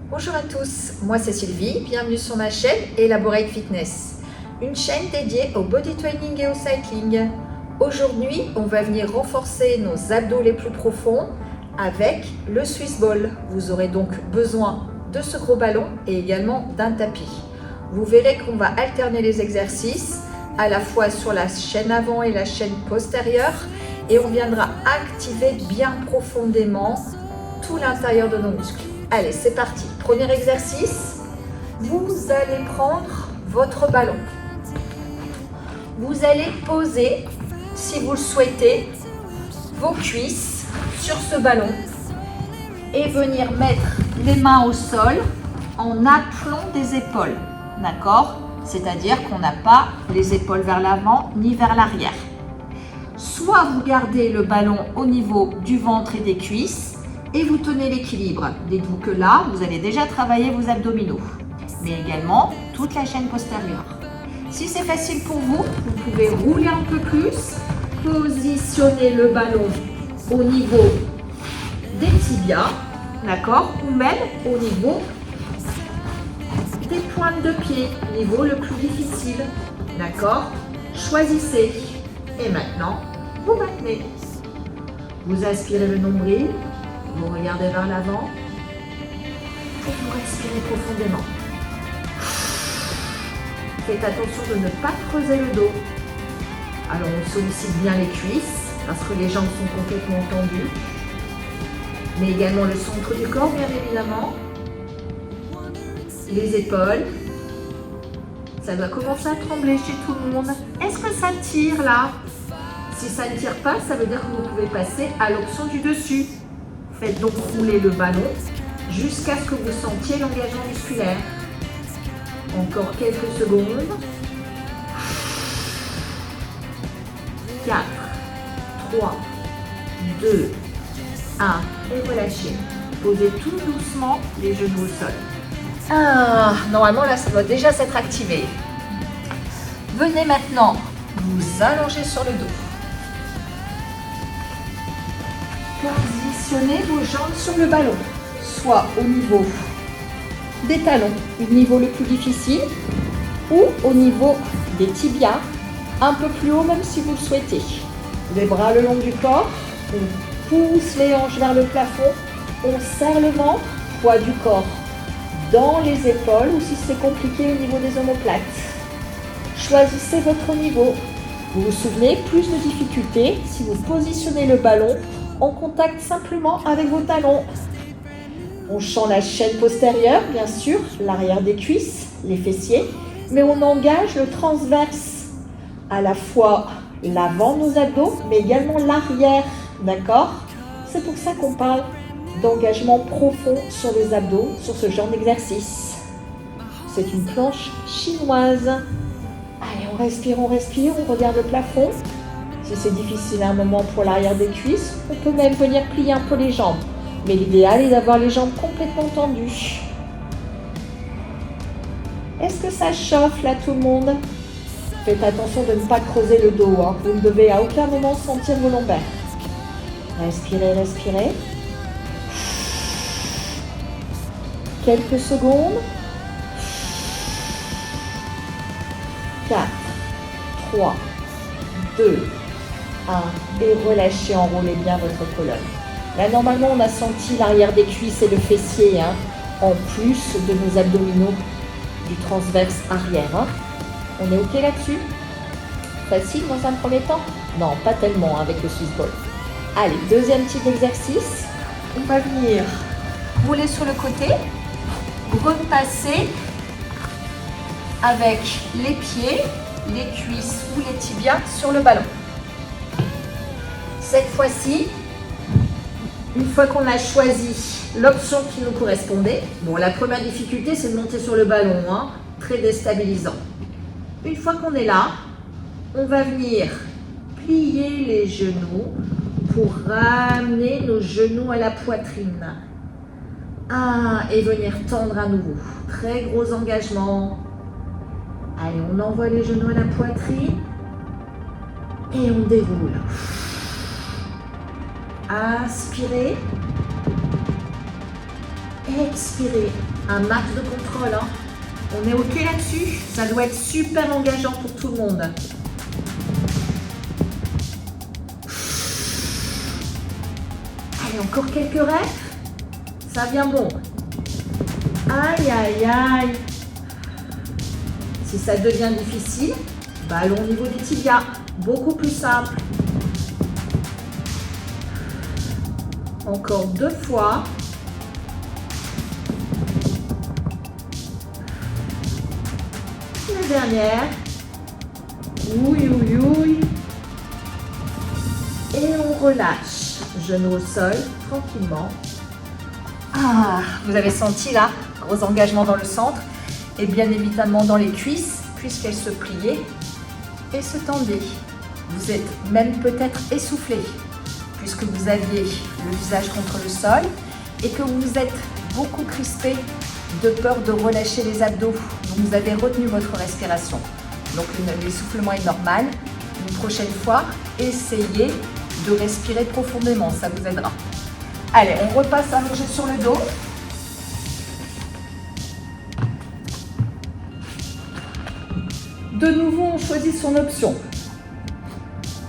Bonjour à tous, moi c'est Sylvie, bienvenue sur ma chaîne Elaborate Fitness, une chaîne dédiée au body training et au cycling. Aujourd'hui, on va venir renforcer nos abdos les plus profonds avec le Swiss Ball. Vous aurez donc besoin de ce gros ballon et également d'un tapis. Vous verrez qu'on va alterner les exercices à la fois sur la chaîne avant et la chaîne postérieure et on viendra activer bien profondément tout l'intérieur de nos muscles. Allez, c'est parti. Premier exercice, vous allez prendre votre ballon. Vous allez poser, si vous le souhaitez, vos cuisses sur ce ballon et venir mettre les mains au sol en aplomb des épaules. D'accord ? C'est-à-dire qu'on n'a pas les épaules vers l'avant ni vers l'arrière. Soit vous gardez le ballon au niveau du ventre et des cuisses et vous tenez l'équilibre. Dites-vous que là, vous allez déjà travailler vos abdominaux, mais également toute la chaîne postérieure. Si c'est facile pour vous, vous pouvez rouler un peu plus, positionner le ballon au niveau des tibias, d'accord, ou même au niveau des pointes de pied, niveau le plus difficile, d'accord. Choisissez. Et maintenant, vous maintenez. Vous aspirez le nombril, vous regardez vers l'avant et vous respirez profondément. Faites attention de ne pas creuser le dos. Alors on sollicite bien les cuisses parce que les jambes sont complètement tendues, mais également le centre du corps bien évidemment, les épaules. Ça doit commencer à trembler chez tout le monde. Est-ce que ça tire là? Si ça ne tire pas, ça veut dire que vous pouvez passer à l'option du dessus. Faites donc rouler le ballon jusqu'à ce que vous sentiez l'engagement musculaire. Encore quelques secondes. 4, 3, 2, 1 et relâchez. Posez tout doucement les genoux au sol. Normalement là ça doit déjà s'être activé. Venez maintenant vous allonger sur le dos. Positionnez vos jambes sur le ballon, soit au niveau des talons, le niveau le plus difficile, ou au niveau des tibias, un peu plus haut même si vous le souhaitez. Les bras le long du corps, on pousse les hanches vers le plafond, on serre le ventre, poids du corps dans les épaules ou si c'est compliqué au niveau des omoplates. Choisissez votre niveau. Vous vous souvenez, plus de difficultés si vous positionnez le ballon en contact simplement avec vos talons. On sent la chaîne postérieure, bien sûr, l'arrière des cuisses, les fessiers, mais on engage le transverse, à la fois l'avant de nos abdos, mais également l'arrière, d'accord ? C'est pour ça qu'on parle d'engagement profond sur les abdos, sur ce genre d'exercice. C'est une planche chinoise. Allez, on respire, on regarde le plafond. Si c'est difficile à un moment pour l'arrière des cuisses, on peut même venir plier un peu les jambes. Mais l'idéal est d'avoir les jambes complètement tendues. Est-ce que ça chauffe là tout le monde? Faites attention de ne pas creuser le dos. Vous ne devez à aucun moment sentir vos lombaires. Respirez, respirez. Quelques secondes. 4, 3, 2, 1. Et relâchez, enroulez bien votre colonne. Là, normalement, on a senti l'arrière des cuisses et le fessier, en plus de nos abdominaux du transverse arrière. On est OK là-dessus? Facile dans un premier temps? Non, pas tellement avec le Swiss Ball. Allez, deuxième type d'exercice. On va venir rouler sur le côté, repasser avec les pieds, les cuisses ou les tibias sur le ballon. Cette fois-ci, une fois qu'on a choisi l'option qui nous correspondait, la première difficulté c'est de monter sur le ballon, très déstabilisant. Une fois qu'on est là, on va venir plier les genoux pour ramener nos genoux à la poitrine. Et venir tendre à nouveau. Très gros engagement. Allez, on envoie les genoux à la poitrine et on déroule. Inspirez. Expirez. Un max de contrôle. Hein. On est OK là-dessus. Ça doit être super engageant pour tout le monde. Allez, encore quelques reps. Ça vient bon. Aïe, aïe, aïe. Si ça devient difficile, ballon au niveau des tibias. Beaucoup plus simple. Encore 2 fois. La dernière. Oui, oui, oui. Et on relâche. Genou au sol, tranquillement. Ah, vous avez senti là, gros engagement dans le centre. Et bien évidemment dans les cuisses, puisqu'elles se pliaient et se tendaient. Vous êtes même peut-être essoufflé, puisque vous aviez le visage contre le sol et que vous vous êtes beaucoup crispé de peur de relâcher les abdos. Donc vous avez retenu votre respiration. Donc l'essoufflement est normal. Une prochaine fois, essayez de respirer profondément, ça vous aidera. Allez, on repasse allongé sur le dos. De nouveau, on choisit son option.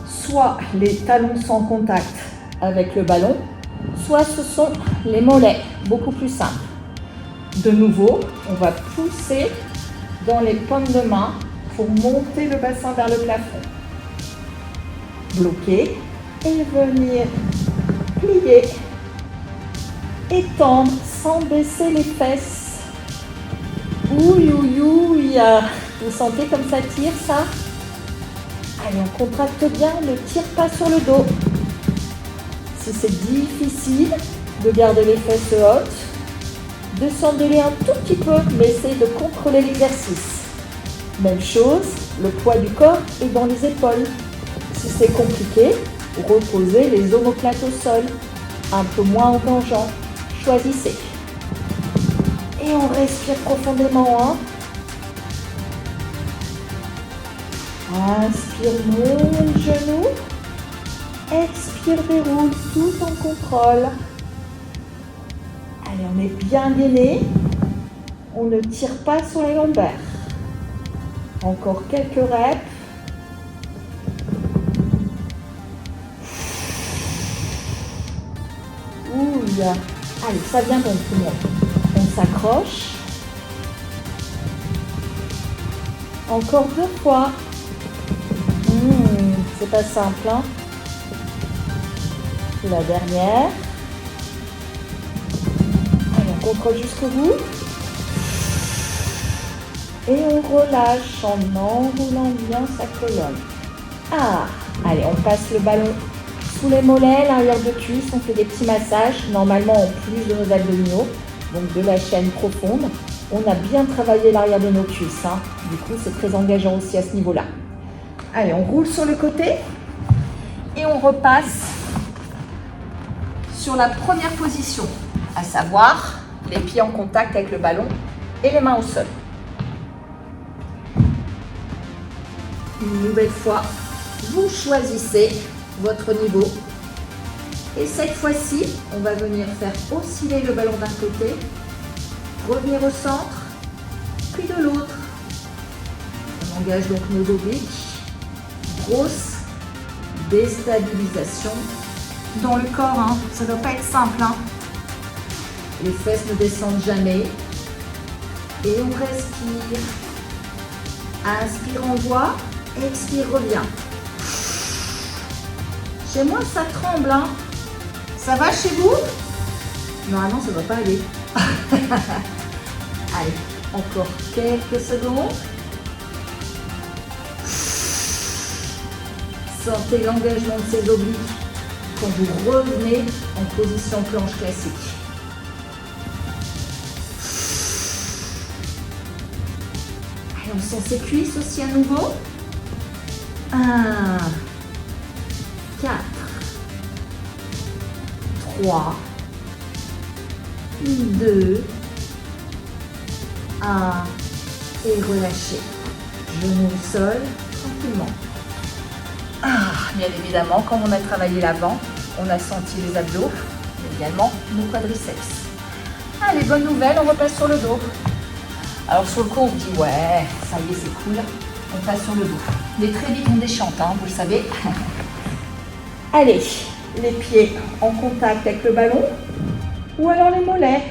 Soit les talons sans contact avec le ballon, soit ce sont les mollets, beaucoup plus simple. De nouveau, on va pousser dans les paumes de main pour monter le bassin vers le plafond. Bloquer et venir plier, étendre sans baisser les fesses. Ouïe, ouïe, ouïe. Vous sentez comme ça tire, ça? Allez, on contracte bien, ne tire pas sur le dos. Si c'est difficile de garder les fesses hautes, descendez-les un tout petit peu, mais essayez de contrôler l'exercice. Même chose, le poids du corps est dans les épaules. Si c'est compliqué, reposez les omoplates au sol, un peu moins engageant. Choisissez. Et on respire profondément, hein. Inspire, monte le genou. Expire, déroule tout en contrôle. Allez, on est bien gainé. On ne tire pas sur les lombaires. Encore quelques reps. Ouh. Allez, ça vient bon tout le monde. On s'accroche. Encore 2 fois. C'est pas simple, hein. C'est la dernière. Allez, on contrôle jusqu'au bout. Et on relâche en enroulant bien sa colonne. Ah, allez, on passe le ballon sous les mollets, l'arrière de cuisse. On fait des petits massages, normalement en plus de nos abdominaux, donc de la chaîne profonde. On a bien travaillé l'arrière de nos cuisses, hein. Du coup, c'est très engageant aussi à ce niveau-là. Allez, on roule sur le côté et on repasse sur la première position, à savoir les pieds en contact avec le ballon et les mains au sol. Une nouvelle fois, vous choisissez votre niveau. Et cette fois-ci, on va venir faire osciller le ballon d'un côté, revenir au centre, puis de l'autre. On engage donc nos obliques. Grosse déstabilisation dans le corps, hein. Ça ne doit pas être simple, hein. Les fesses ne descendent jamais. Et on respire. Inspire, envoie. Expire, revient. Chez moi, ça tremble, hein. Ça va chez vous? Normalement, ça ne doit pas aller. Allez, encore quelques secondes. Sentez l'engagement de ces obliques quand vous revenez en position planche classique. Allez, on sent ses cuisses aussi à nouveau. 1, 4, 3, 2, 1 et relâchez. Genou au sol, tranquillement. Ah, bien évidemment, quand on a travaillé l'avant, on a senti les abdos, mais également nos quadriceps. Allez, bonne nouvelle, on repasse sur le dos. Alors sur le coup, on dit ouais, ça y est, c'est cool. On passe sur le dos. Mais très vite, on déchante, hein, vous le savez. Allez, les pieds en contact avec le ballon ou alors les mollets.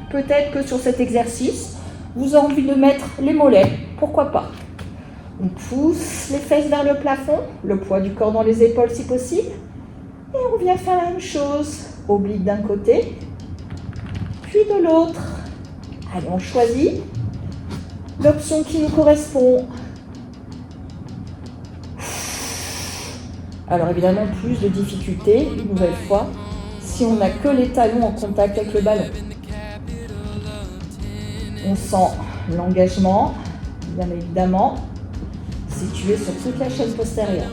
Peut-être que sur cet exercice, vous avez envie de mettre les mollets. Pourquoi pas? On pousse les fesses vers le plafond, le poids du corps dans les épaules si possible. Et on vient faire la même chose. Oblique d'un côté, puis de l'autre. Allez, on choisit l'option qui nous correspond. Alors évidemment, plus de difficultés, une nouvelle fois, si on n'a que les talons en contact avec le ballon. On sent l'engagement, bien évidemment, situé sur toute la chaîne postérieure.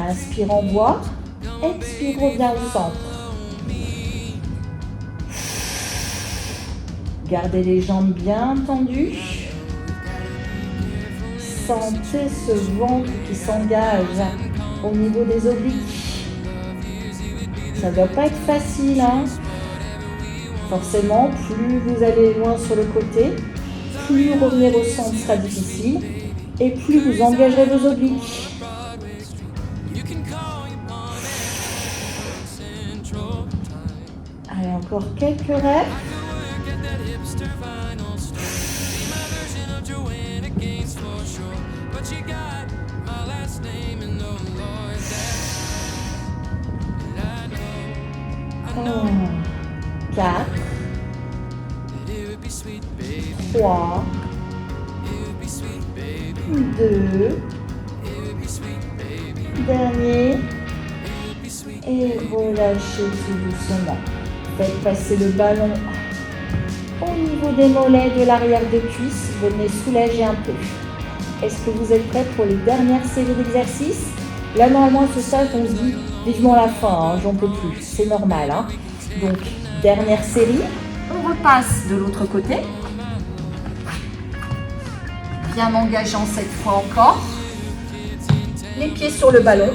Inspire en voix, expire, revient au centre. Gardez les jambes bien tendues. Sentez ce ventre qui s'engage au niveau des obliques. Ça ne doit pas être facile, hein. Forcément, plus vous allez loin sur le côté, plus revenir au centre sera difficile et plus vous engagerez vos obliques. Allez, encore quelques reps. Oh. 4, 3, 2, dernier, et relâchez tout doucement. Faites passer le ballon au niveau des mollets de l'arrière des cuisses, venez soulager un peu. Est-ce que vous êtes prêts pour les dernières séries d'exercices? Là, normalement, à ce stade, on se dit vivement la fin, hein, j'en peux plus, c'est normal. Hein. Donc, dernière série, on repasse de l'autre côté. Bien engageant cette fois encore. Les pieds sur le ballon.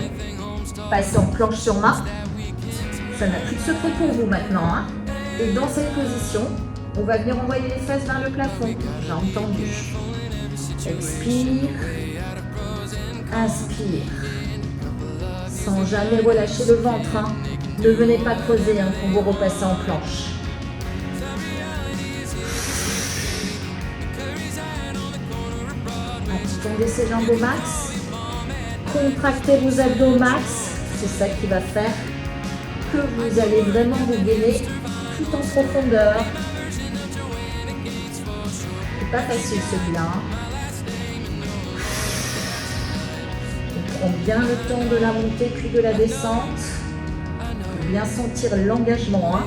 Passez en planche sur main. Ça n'a plus de secret pour vous maintenant. Hein. Et dans cette position, on va venir envoyer les fesses vers le plafond. J'ai entendu. Expire. Inspire. Sans jamais relâcher le ventre. Hein. Ne venez pas creuser hein, quand vous repassez en planche. Tendez ses jambes au max. Contractez vos abdos au max. C'est ça qui va faire que vous allez vraiment vous gainer tout en profondeur. C'est pas facile celui-là. Hein. On prend bien le temps de la montée puis de la descente. Pour bien sentir l'engagement. Hein.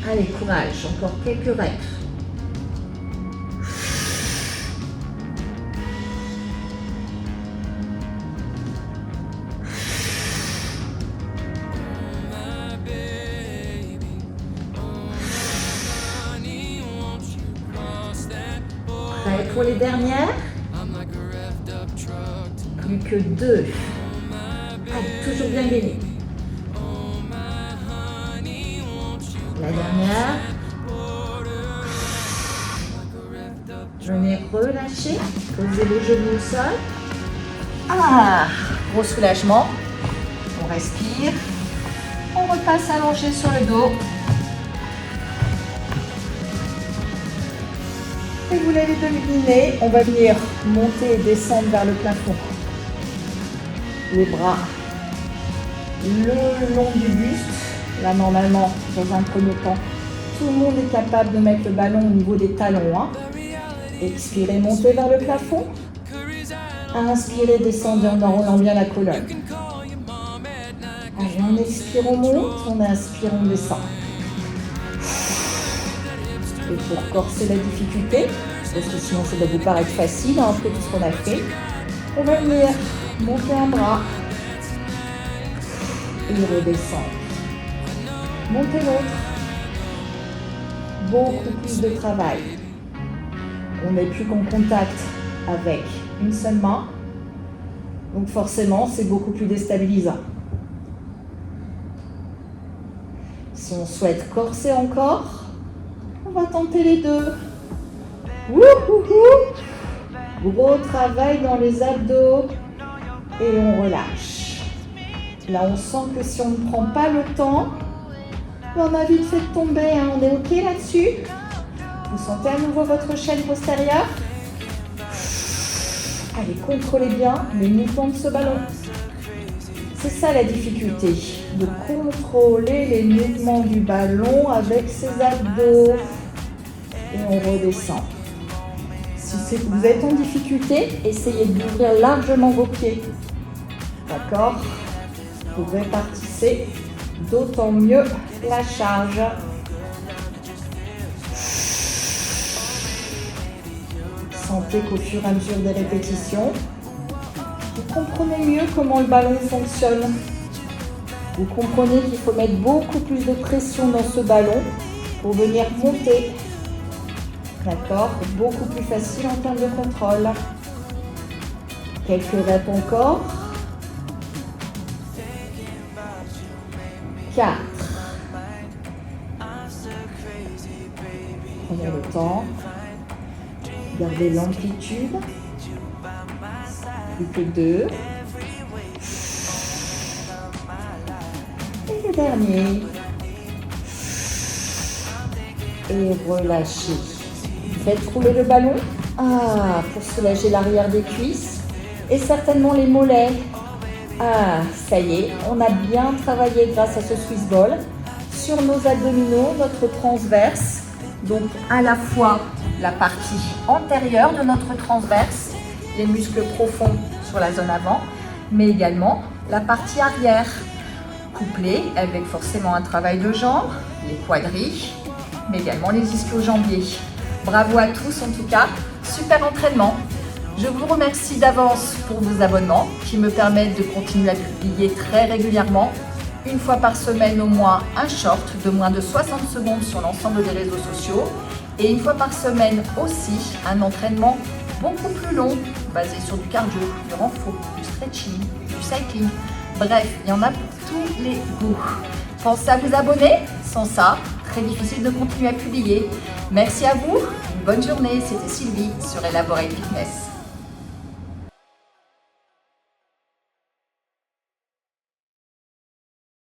Allez, courage. Encore quelques reps. Prêt pour les dernières? Plus que 2. Allez, toujours bien gainé. La dernière. Venez relâcher. Posez les genoux au sol. Ah, gros soulagement. On respire. On repasse allongé sur le dos. Et vous l'avez deviné, on va venir monter et descendre vers le plafond. Les bras le long du buste. Là, normalement, dans un premier temps, tout le monde est capable de mettre le ballon au niveau des talons. Hein. Expirez, montez vers le plafond. Inspirez, descendez en enroulant bien la colonne. Allez, on expire, on monte. On inspire, on descend. Et pour corser la difficulté, parce que sinon ça doit vous paraître facile, hein, après tout ce qu'on a fait, on va venir monter un bras et redescendre. Monter l'autre. Beaucoup plus de travail. On n'est plus qu'en contact avec une seule main, donc forcément c'est beaucoup plus déstabilisant. Si on souhaite corser encore, on va tenter les deux. Wouhouhou! Gros travail dans les abdos et on relâche. Là, on sent que si on ne prend pas le temps, on a vite fait tomber. Hein. On est OK là-dessus? Vous sentez à nouveau votre chaîne postérieure? Allez, contrôlez bien les mouvements de ce ballon. C'est ça la difficulté, de contrôler les mouvements du ballon avec ses abdos. Et on redescend. Si vous êtes en difficulté, essayez d'ouvrir largement vos pieds. D'accord? Vous répartissez d'autant mieux la charge. Sentez qu'au fur et à mesure des répétitions, vous comprenez mieux comment le ballon fonctionne. Vous comprenez qu'il faut mettre beaucoup plus de pression dans ce ballon pour venir monter. D'accord? Beaucoup plus facile en termes de contrôle. Quelques reps encore. 4. Prenez le temps. Gardez l'amplitude. Plus que 2. Et le dernier. Et relâchez. Faites rouler le ballon pour soulager l'arrière des cuisses et certainement les mollets. Ça y est, on a bien travaillé grâce à ce Swiss ball sur nos abdominaux, notre transverse. Donc à la fois la partie antérieure de notre transverse, les muscles profonds sur la zone avant, mais également la partie arrière, couplée avec forcément un travail de jambes, les quadris, mais également les ischio-jambiers. Bravo à tous en tout cas, super entraînement. Je vous remercie d'avance pour vos abonnements qui me permettent de continuer à publier très régulièrement, une fois par semaine au moins un short de moins de 60 secondes sur l'ensemble des réseaux sociaux et une fois par semaine aussi un entraînement beaucoup plus long basé sur du cardio, du renfort, du stretching, du cycling. Bref, il y en a pour tous les goûts. Pensez à vous abonner, sans ça, très difficile de continuer à publier. Merci à vous, une bonne journée, c'était Sylvie sur Elaborate Fitness.